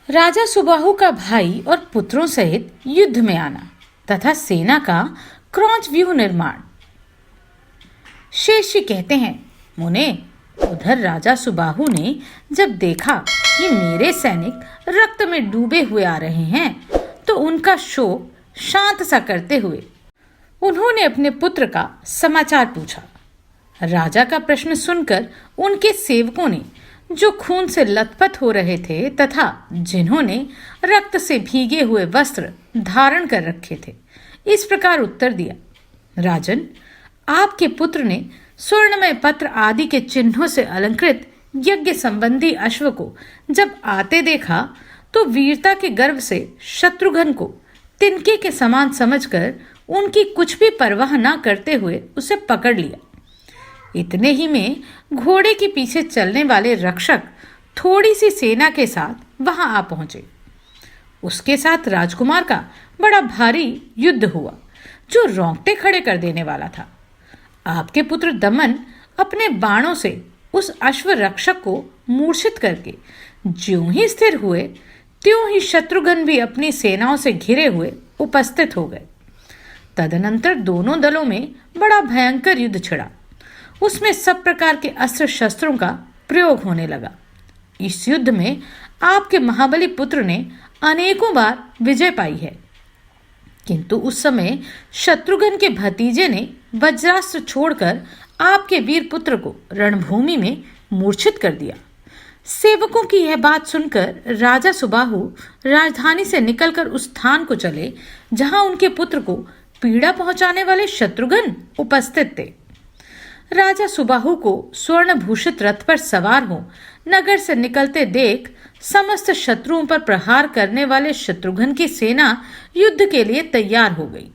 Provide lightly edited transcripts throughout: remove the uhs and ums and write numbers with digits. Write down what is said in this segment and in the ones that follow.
राजा सुबाहु का भाई और पुत्रों सहित युद्ध में आना तथा सेना का क्रॉच व्यूह निर्माण। शेष जी कहते हैं, मुने, उधर राजा सुबाहु ने जब देखा कि मेरे सैनिक रक्त में डूबे हुए आ रहे हैं तो उनका शोक शांत सा करते हुए उन्होंने अपने पुत्र का समाचार पूछा। राजा का प्रश्न सुनकर उनके सेवकों ने, जो खून से लथपथ हो रहे थे तथा जिन्होंने रक्त से भीगे हुए वस्त्र धारण कर रखे थे, इस प्रकार उत्तर दिया। राजन, आपके पुत्र ने स्वर्णमय पत्र आदि के चिन्हों से अलंकृत यज्ञ संबंधी अश्व को जब आते देखा तो वीरता के गर्व से शत्रुघ्न को तिनके के समान समझकर उनकी कुछ भी परवाह न करते हुए उसे पकड़ लिया। इतने ही में घोड़े के पीछे चलने वाले रक्षक थोड़ी सी सेना के साथ वहां आ पहुंचे। उसके साथ राजकुमार का बड़ा भारी युद्ध हुआ, जो रोंगटे खड़े कर देने वाला था। आपके पुत्र दमन अपने बाणों से उस अश्व रक्षक को मूर्छित करके ज्यों ही स्थिर हुए, त्यों ही शत्रुघ्न भी अपनी सेनाओं से घिरे हुए उपस्थित हो गए। तदनंतर दोनों दलों में बड़ा भयंकर युद्ध छिड़ा। उसमें सब प्रकार के अस्त्र शस्त्रों का प्रयोग होने लगा। इस युद्ध में आपके महाबली पुत्र ने अनेकों बार विजय पाई है, किंतु उस समय शत्रुघ्न के भतीजे ने वज्रास्त्र छोड़कर आपके वीर पुत्र को रणभूमि में मूर्छित कर दिया। सेवकों की यह बात सुनकर राजा सुबाहु राजधानी से निकलकर उस स्थान को चले जहां उनके पुत्र को पीड़ा पहुंचाने वाले शत्रुघ्न उपस्थित थे। राजा सुबाहु को स्वर्ण भूषित रथ पर सवार हो नगर से निकलते देख समस्त शत्रुओं पर प्रहार करने वाले शत्रुघ्न की सेना युद्ध के लिए तैयार हो गई।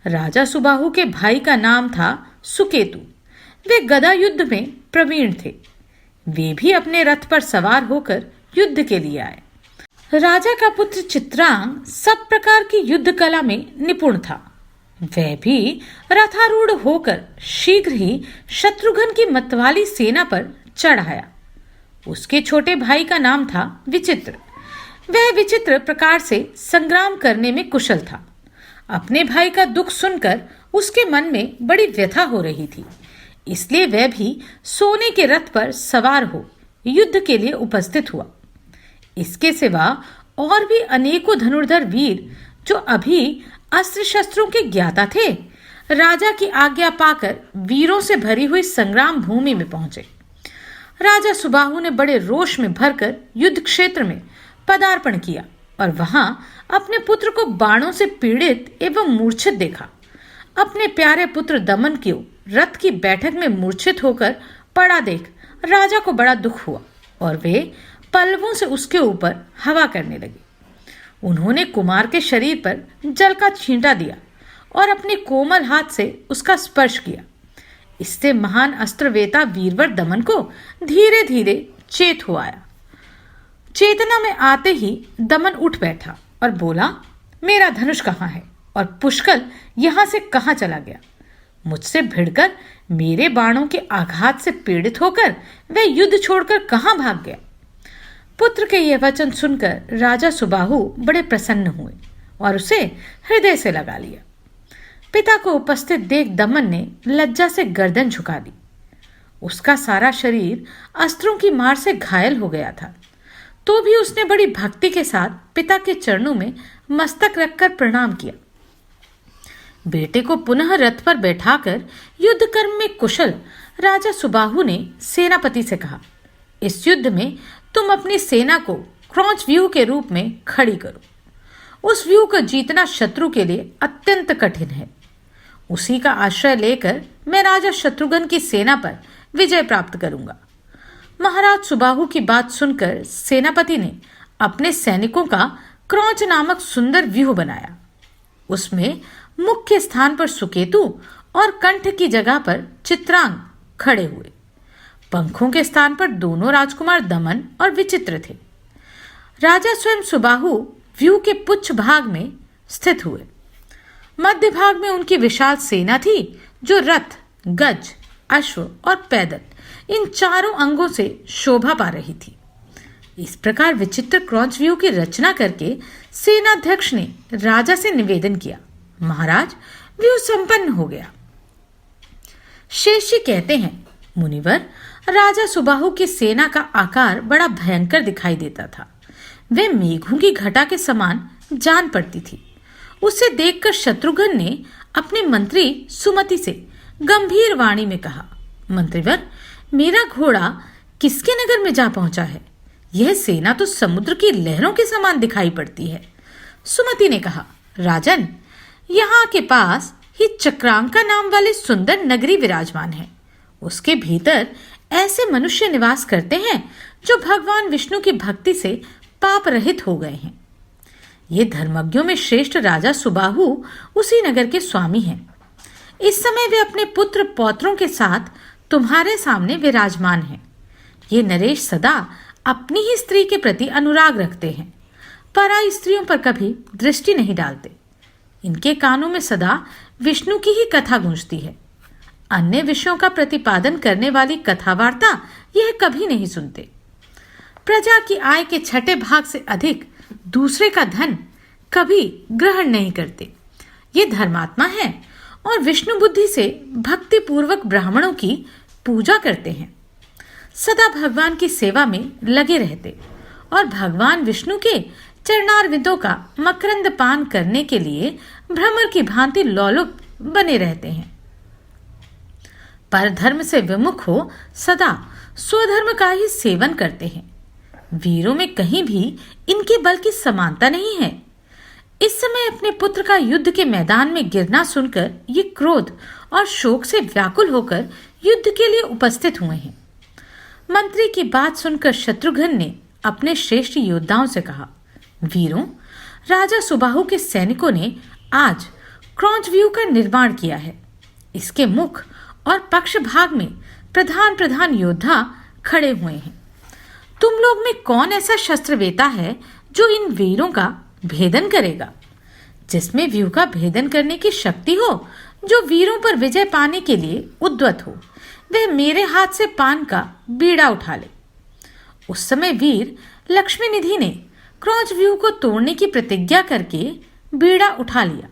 राजा सुबाहु के भाई का नाम था सुकेतु। वे गदा युद्ध में प्रवीण थे। वे भी अपने रथ पर सवार होकर युद्ध के लिए आए। राजा का पुत्र चित्रांग सब प्रकार की युद्ध कला में निपुण था। वह भी रथारूढ़ होकर शीघ्र ही शत्रुघ्न की मतवाली सेना पर चढ़ आया। उसके छोटे भाई का नाम था विचित्र। वह विचित्र प्रकार से संग्राम करने में कुशल था। अपने भाई का दुख सुनकर उसके मन में बड़ी व्यथा हो रही थी, इसलिए वह भी सोने के रथ पर सवार हो युद्ध के लिए उपस्थित हुआ। इसके सिवा और भी अनेकों धनुर्धर वीर, जो अभी अस्त्र शस्त्रों के ज्ञाता थे, राजा की आज्ञा पाकर वीरों से भरी हुई संग्राम भूमि में पहुंचे। राजा सुबाहु ने बड़े रोष में भरकर युद्ध क्षेत्र में पदार्पण किया और वहां अपने पुत्र को बाणों से पीड़ित एवं मूर्छित देखा। अपने प्यारे पुत्र दमन को रथ की बैठक में मूर्छित होकर पड़ा देख राजा को बड़ा दुख हुआ और वे पल्लवों से उसके ऊपर हवा करने लगे। उन्होंने कुमार के शरीर पर जल का छींटा दिया और अपने कोमल हाथ से उसका स्पर्श किया। इससे महान अस्त्रवेता वीरवर दमन को धीरे धीरे चेत हो आया। चेतना में आते ही दमन उठ बैठा और बोला, मेरा धनुष कहाँ है और पुष्कल यहां से कहाँ चला गया? मुझसे भिड़कर मेरे बाणों के आघात से पीड़ित होकर वह युद्ध छोड़कर कहाँ भाग गया? पुत्र के यह वचन सुनकर राजा सुबाहु बड़े प्रसन्न हुए और उसे हृदय से लगा लिया। पिता को उपस्थित देख दमन ने लज्जा से गर्दन झुका दी। उसका सारा शरीर अस्त्रों की मार से घायल हो गया था, तो भी उसने बड़ी भक्ति के साथ पिता के चरणों में मस्तक रखकर प्रणाम किया। बेटे को पुनः रथ पर बैठाकर युद्ध कर्म में कुशल राजा सुबाहु ने सेनापति से कहा, इस युद्ध में तुम अपनी सेना को क्रॉच व्यूह के रूप में खड़ी करो। उस व्यूह को जीतना शत्रु के लिए अत्यंत कठिन है। उसी का आश्रय लेकर मैं राजा शत्रुघ्न की सेना पर विजय प्राप्त करूंगा। महाराज सुबाहु की बात सुनकर सेनापति ने अपने सैनिकों का क्रॉच नामक सुंदर व्यूह बनाया। उसमें मुख्य स्थान पर सुकेतु और कंठ की जगह पर चित्रांग खड़े हुए। पंखों के स्थान पर दोनों राजकुमार दमन और विचित्र थे। राजा स्वयं सुबाहु व्यूह के पुच्छ भाग में स्थित हुए। मध्य भाग में उनकी विशाल सेना थी, जो रथ, गज, अश्व और पैदल इन चारों अंगों से शोभा पा रही थी। इस प्रकार विचित्र क्रॉस व्यू की रचना करके सेनाध्यक्ष ने राजा से निवेदन किया, महाराज, व्यू संपन्न हो गया। शेषजी कहते हैं, मुनिवर, राजा सुबाहु की सेना का आकार बड़ा भयंकर दिखाई देता था। वह मेघों की घटा के समान जान पड़ती थी। उसे देखकर शत्रुघ्न ने अपने मंत्री सुमति से गंभीर वाणी में कहा, मंत्रीवर, मेरा घोड़ा किसके नगर में जा पहुंचा है? यह सेना तो समुद्र की लहरों के समान दिखाई पड़ती है। सुमति ने कहा, राजन, यहाँ के पास ही चक्रांका नाम वाली सुंदर नगरी विराजमान है। उसके भीतर ऐसे मनुष्य निवास करते हैं जो भगवान विष्णु की भक्ति से पाप रहित हो गए हैं। ये धर्मज्ञों में श्रेष्ठ राजा सुबाहु उसी नगर के स्वामी हैं। इस समय वे अपने पुत्र पौत्रों के साथ तुम्हारे सामने विराजमान हैं। ये नरेश सदा अपनी ही स्त्री के प्रति अनुराग रखते हैं, पराई स्त्रियों पर कभी दृष्टि नहीं डालते। इनके कानों में सदा विष्णु की ही कथा गूंजती है। अन्य विषयों का प्रतिपादन करने वाली कथा वार्ता यह कभी नहीं सुनते। प्रजा की आय के छठे भाग से अधिक दूसरे का धन कभी ग्रहण नहीं करते। ये धर्मात्मा है और विष्णु बुद्धि से भक्ति पूर्वक ब्राह्मणों की पूजा करते हैं। सदा भगवान की सेवा में लगे रहते और भगवान विष्णु के चरणारविंदों का मकरंद पान करने के लिए भ्रमर की भांति लोलुप बने रहते हैं। परधर्म से विमुख हो सदा स्वधर्म का ही सेवन करते हैं। वीरों में कहीं भी इनके बल की समानता नहीं है। इस समय अपने पुत्र का युद्ध के मैदान में गिरना सुनकर ये क्रोध और शोक से व्याकुल होकर युद्ध के लिए उपस्थित हुए हैं। मंत्री की बात सुनकर शत्रुघ्न ने अपने श्रेष्ठ योद्धाओं से कहा, वीरों, राजा सुबाहु के सैनिकों ने आज क्रॉस व्यू का निर्माण किया है। इसके मुख और पक्ष भाग में प्रधान प्रधान योद्धा खड़े हुए हैं। तुम लोग में कौन ऐसा शस्त्रवेता है जो इन वीरों का भेदन करेगा? जिसमें व्यू का भेदन करने की शक्ति हो, जो वीरों पर विजय पाने के लिए उद्यत हो, वह मेरे हाथ से पान का बीड़ा उठा ले। उस समय वीर लक्ष्मी निधि ने क्रॉस व्यू को तोड़ने की प्रतिज्ञा करके बीड़ा उठा लिया।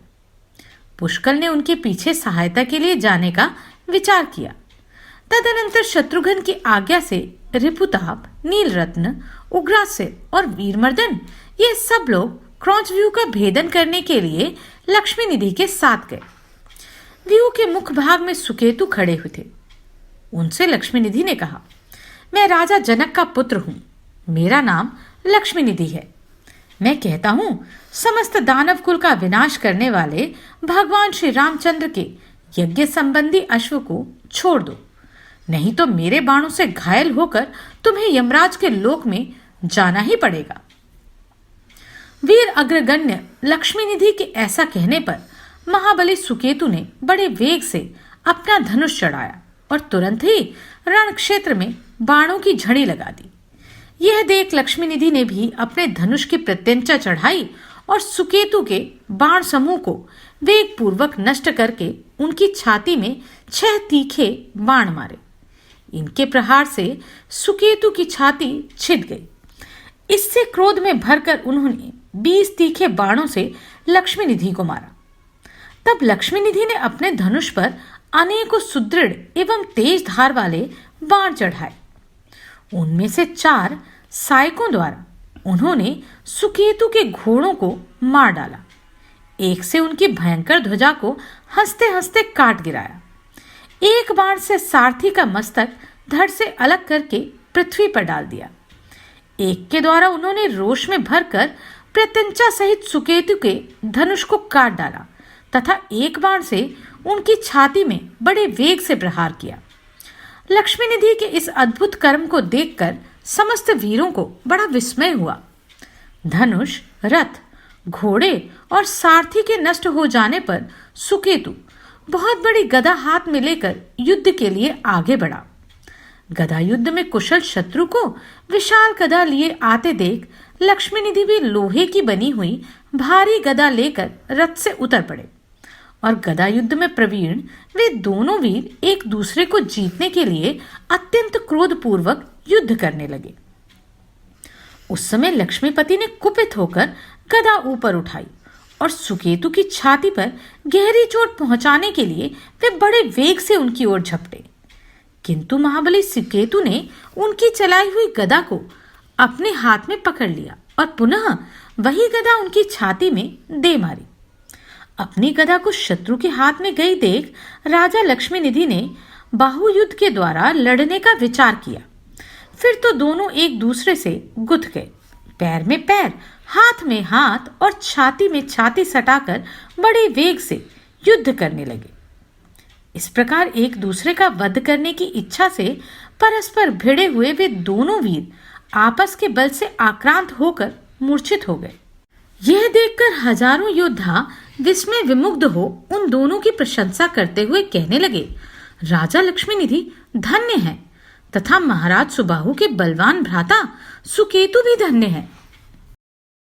पुष्कल ने उनके पीछे सहायता के लिए जाने का विचार किया। तदनंतर शत्रुघ्न की आज्ञा से रिपुताप, नीलरत्न, उग्रासेन और वीरमर्दन ये सब लोग क्रॉस व्यू का भेदन करने के लिए लक्ष्मी निधि के साथ गए। व्यू के मुख भाग में सुकेतु खड़े हुए थे। उनसे लक्ष्मी निधि ने कहा, मैं राजा जनक का पुत्र हूं। मेरा नाम लक्ष्मी निधि है। मैं कहता हूं, समस्त दानव कुल का विनाश करने वाले भगवान श्री रामचंद्र के यज्ञ संबंधी अश्व को छोड़ दो, नहीं तो मेरे बाणों से घायल होकर तुम्हें यमराज के लोक में जाना ही पड़ेगा। वीर अग्रगण्य लक्ष्मी निधि के ऐसा कहने पर महाबली सुकेतु ने बड़े वेग से अपना धनुष चढ़ाया और तुरंत ही रण क्षेत्र में बाणों की झड़ी लगा दी। यह देख लक्ष्मी निधि ने भी अपने धनुष की प्रत्यंचा चढ़ाई और सुकेतु के बाण समूह को वेग पूर्वक नष्ट करके उनकी छाती में 6 तीखे बाण मारे। इनके प्रहार से सुकेतु की छाती छिद गई। इससे क्रोध में भरकर उन्होंने 20 तीखे बाणों से लक्ष्मी निधि को मारा। तब लक्ष्मी निधि ने अपने धनुष पर अनेकों सुदृढ़ एवं तेज धार वाले बाण चढ़ाए। उनमें से 4 सहायकों द्वारा उन्होंने सुकेतु के घोड़ों को मार डाला। एक से उनकी भयंकर ध्वजा को हंसते हंसते काट गिराया। एक बाण से सारथी का मस्तक धड़ से अलग करके पृथ्वी पर डाल दिया। एक के द्वारा उन्होंने रोष में भरकर प्रत्यंचा सहित सुकेतु के धनुष को काट डाला तथा एक बाण से उनकी छाती में बड़े वेग से प्रहार किया। लक्ष्मी निधि के इस अद्भुत कर्म को देखकर समस्त वीरों को बड़ा विस्मय हुआ। धनुष, रथ, घोड़े और सारथी के नष्ट हो जाने पर सुकेतु बहुत बड़ी गदा हाथ में लेकर युद्ध के लिए आगे बढ़ा। गदा युद्ध में कुशल शत्रु को विशाल गदा लिए आते देख लक्ष्मी निधि भी लोहे की बनी हुई भारी गदा लेकर रथ से उतर पड़े और गदा युद्ध में प्रवीण वे दोनों वीर एक दूसरे को जीतने के लिए अत्यंत क्रोधपूर्वक युद्ध करने लगे। उस समय लक्ष्मीपति ने कुपित होकर गदा ऊपर उठाई और सुकेतु की छाती पर गहरी चोट पहुंचाने के लिए वे बड़े वेग से उनकी ओर झपटे। किंतु महाबली सुकेतु ने उनकी चलाई हुई गदा को अपने हाथ में पकड़ लिया और पुनः वही गदा उनकी छाती में दे मारी। अपनी गदा को शत्रु के हाथ में गई देख राजा लक्ष्मीनिधि ने बाहुयुद्ध के द्वारा लड़ने का विचार किया। फिर तो दोनों एक दूसरे से गुथ गए, पैर में पैर, हाथ में हाथ और छाती में छाती सटाकर बड़े वेग से युद्ध करने लगे। इस प्रकार एक दूसरे का वध करने की इच्छा से परस्पर भिड़े हुए वे दोनों वीर आपस के बल से आक्रांत होकर मूर्छित हो गए। यह देखकर हजारों योद्धा विस्मय विमुग्ध हो उन दोनों की प्रशंसा करते हुए कहने लगे, राजा लक्ष्मीनिधि धन्य है तथा महाराज सुबाहु के बलवान भ्राता सुकेतु भी धन्य है।